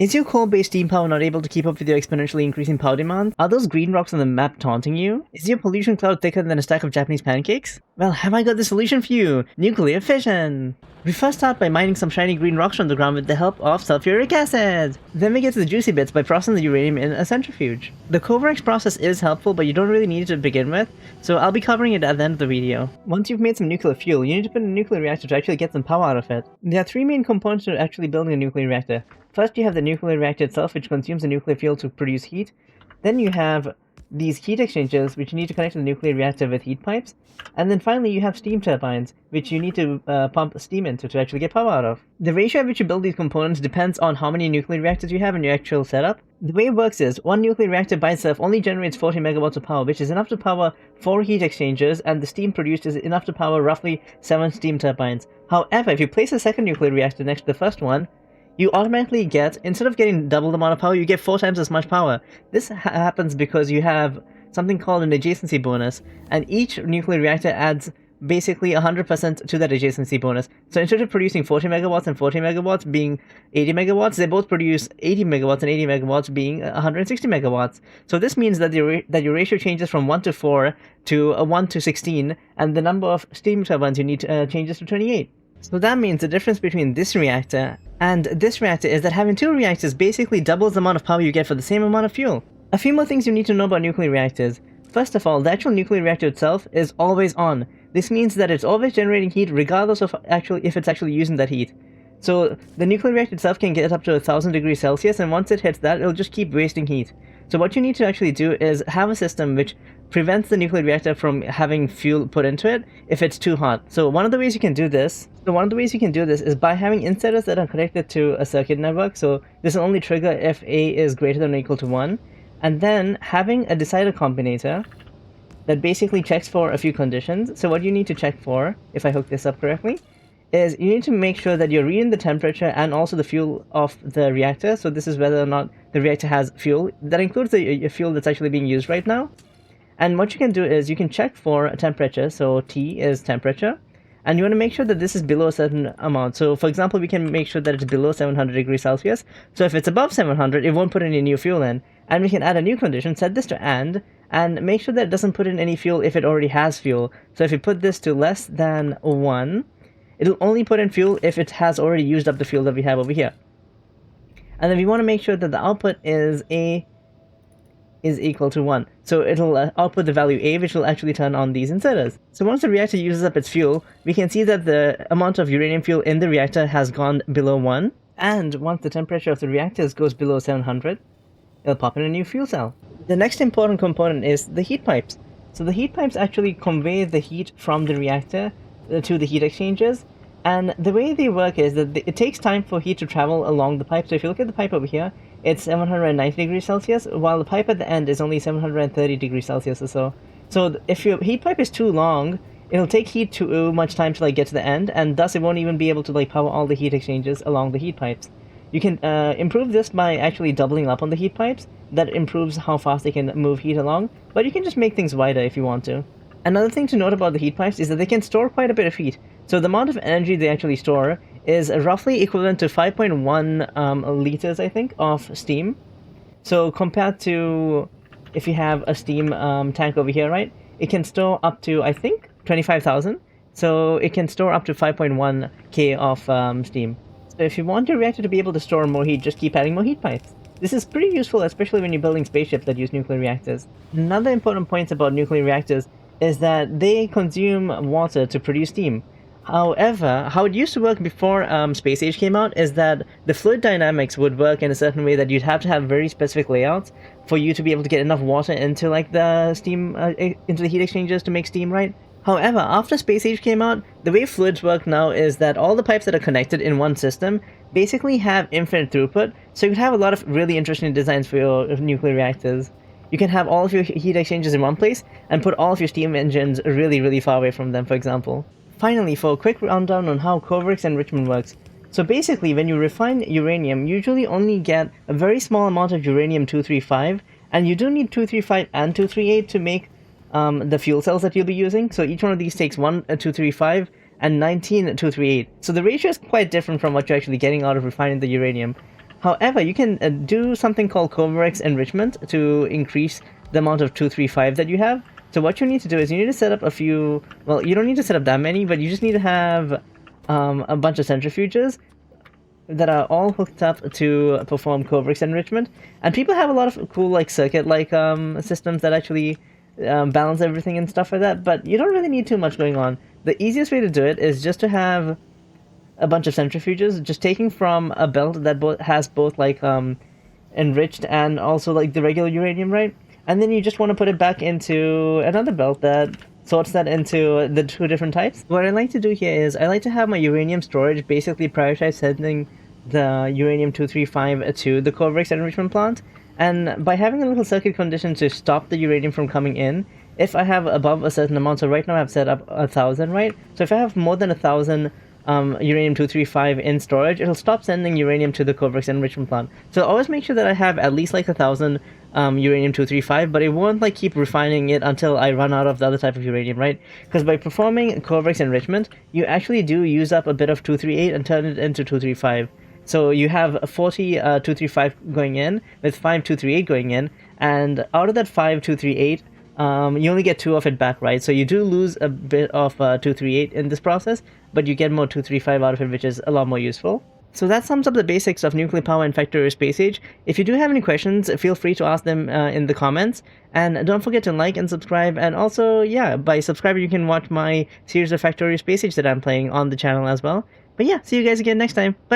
Is your coal-based steam power not able to keep up with your exponentially increasing power demand? Are those green rocks on the map taunting you? Is your pollution cloud thicker than a stack of Japanese pancakes? Well, have I got the solution for you! Nuclear fission! We first start by mining some shiny green rocks from the ground with the help of sulfuric acid! Then we get to the juicy bits by processing the uranium in a centrifuge. The Kovarex process is helpful, but you don't really need it to begin with, so I'll be covering it at the end of the video. Once you've made some nuclear fuel, you need to put in a nuclear reactor to actually get some power out of it. There are three main components to actually building a nuclear reactor. First, you have the nuclear reactor itself, which consumes the nuclear fuel to produce heat. Then you have these heat exchangers, which you need to connect to the nuclear reactor with heat pipes. And then finally, you have steam turbines, which you need to pump steam into to actually get power out of. The ratio at which you build these components depends on how many nuclear reactors you have in your actual setup. The way it works is, one nuclear reactor by itself only generates 40 megawatts of power, which is enough to power 4 heat exchangers, and the steam produced is enough to power roughly 7 steam turbines. However, if you place a second nuclear reactor next to the first one, you automatically get, instead of getting double the amount of power, you get 4 times as much power. This happens because you have something called an adjacency bonus, and each nuclear reactor adds basically 100% to that adjacency bonus. So instead of producing 40 megawatts and 40 megawatts being 80 megawatts, they both produce 80 megawatts and 80 megawatts being 160 megawatts. So this means that your ratio changes from 1 to 4 to 1 to 16, and the number of steam turbines you need changes to 28. So that means the difference between this reactor and this reactor is that having 2 reactors basically doubles the amount of power you get for the same amount of fuel. A few more things you need to know about nuclear reactors. First of all, the actual nuclear reactor itself is always on. This means that it's always generating heat regardless of if it's actually using that heat. So the nuclear reactor itself can get up to 1000 degrees Celsius, and once it hits that, it'll just keep wasting heat. So what you need to actually do is have a system which prevents the nuclear reactor from having fuel put into it if it's too hot. So one of the ways you can do this is by having insiders that are connected to a circuit network. So this will only trigger if A is greater than or equal to 1. And then having a decider combinator that basically checks for a few conditions. So what you need to check for, if I hook this up correctly, is you need to make sure that you're reading the temperature and also the fuel of the reactor. So this is whether or not the reactor has fuel. That includes the fuel that's actually being used right now. And what you can do is you can check for a temperature. So T is temperature. And you want to make sure that this is below a certain amount. So for example, we can make sure that it's below 700 degrees Celsius. So if it's above 700, it won't put any new fuel in. And we can add a new condition, set this to and make sure that it doesn't put in any fuel if it already has fuel. So if you put this to less than 1, it'll only put in fuel if it has already used up the fuel that we have over here. And then we want to make sure that the output is A is equal to 1. So it'll output the value A, which will actually turn on these inserters. So once the reactor uses up its fuel, we can see that the amount of uranium fuel in the reactor has gone below 1. And once the temperature of the reactors goes below 700, it'll pop in a new fuel cell. The next important component is the heat pipes. So the heat pipes actually convey the heat from the reactor to the heat exchangers. And the way they work is that it takes time for heat to travel along the pipe. So if you look at the pipe over here, it's 790 degrees Celsius, while the pipe at the end is only 730 degrees Celsius or so. So if your heat pipe is too long, it'll take heat too much time to get to the end, and thus it won't even be able to power all the heat exchangers along the heat pipes. You can improve this by actually doubling up on the heat pipes. That improves how fast they can move heat along, but you can just make things wider if you want to. Another thing to note about the heat pipes is that they can store quite a bit of heat. So the amount of energy they actually store is roughly equivalent to 5.1 liters, I think, of steam. So compared to if you have a steam tank over here, right, it can store up to, I think, 25,000. So it can store up to 5.1 K of steam. So if you want your reactor to be able to store more heat, just keep adding more heat pipes. This is pretty useful, especially when you're building spaceships that use nuclear reactors. Another important point about nuclear reactors is that they consume water to produce steam. However, how it used to work before Space Age came out is that the fluid dynamics would work in a certain way that you'd have to have very specific layouts for you to be able to get enough water into the steam, into the heat exchangers to make steam, right? However, after Space Age came out, the way fluids work now is that all the pipes that are connected in one system basically have infinite throughput, so you can have a lot of really interesting designs for your nuclear reactors. You can have all of your heat exchangers in one place and put all of your steam engines really, really far away from them, for example. Finally, for a quick rundown on how Kovarex enrichment works. So basically, when you refine uranium, you usually only get a very small amount of uranium-235, and you do need 235 and 238 to make the fuel cells that you'll be using. So each one of these takes 1 235 and 19 238. So the ratio is quite different from what you're actually getting out of refining the uranium. However, you can do something called Kovarex enrichment to increase the amount of 235 that you have. So what you need to do is you need to set up a few, well, you don't need to set up that many, but you just need to have a bunch of centrifuges that are all hooked up to perform Kovarex enrichment. And people have a lot of cool like circuit-like systems that actually balance everything and stuff like that, but you don't really need too much going on. The easiest way to do it is just to have a bunch of centrifuges, just taking from a belt that has both like enriched and also like the regular uranium, right? And then you just want to put it back into another belt that sorts that into the two different types. What I like to do here is I like to have my uranium storage basically prioritize sending the uranium-235 to the Kovarex enrichment plant, and by having a little circuit condition to stop the uranium from coming in, if I have above a certain amount, so right now I've set up 1,000, right? So if I have more than 1,000 uranium-235 in storage, it'll stop sending uranium to the Kovarex enrichment plant. So always make sure that I have at least like 1,000 uranium-235, but it won't like keep refining it until I run out of the other type of uranium, right? Because by performing Kovarex enrichment, you actually do use up a bit of 238 and turn it into 235. So you have 40 235 going in, with 5 238 going in, and out of that 5 238, you only get 2 of it back, right? So you do lose a bit of 238 in this process, but you get more 235 out of it, which is a lot more useful. So that sums up the basics of nuclear power in Factorio Space Age. If you do have any questions, feel free to ask them in the comments. And don't forget to like and subscribe. And also, yeah, by subscribing, you can watch my series of Factorio Space Age that I'm playing on the channel as well. But yeah, see you guys again next time. Bye!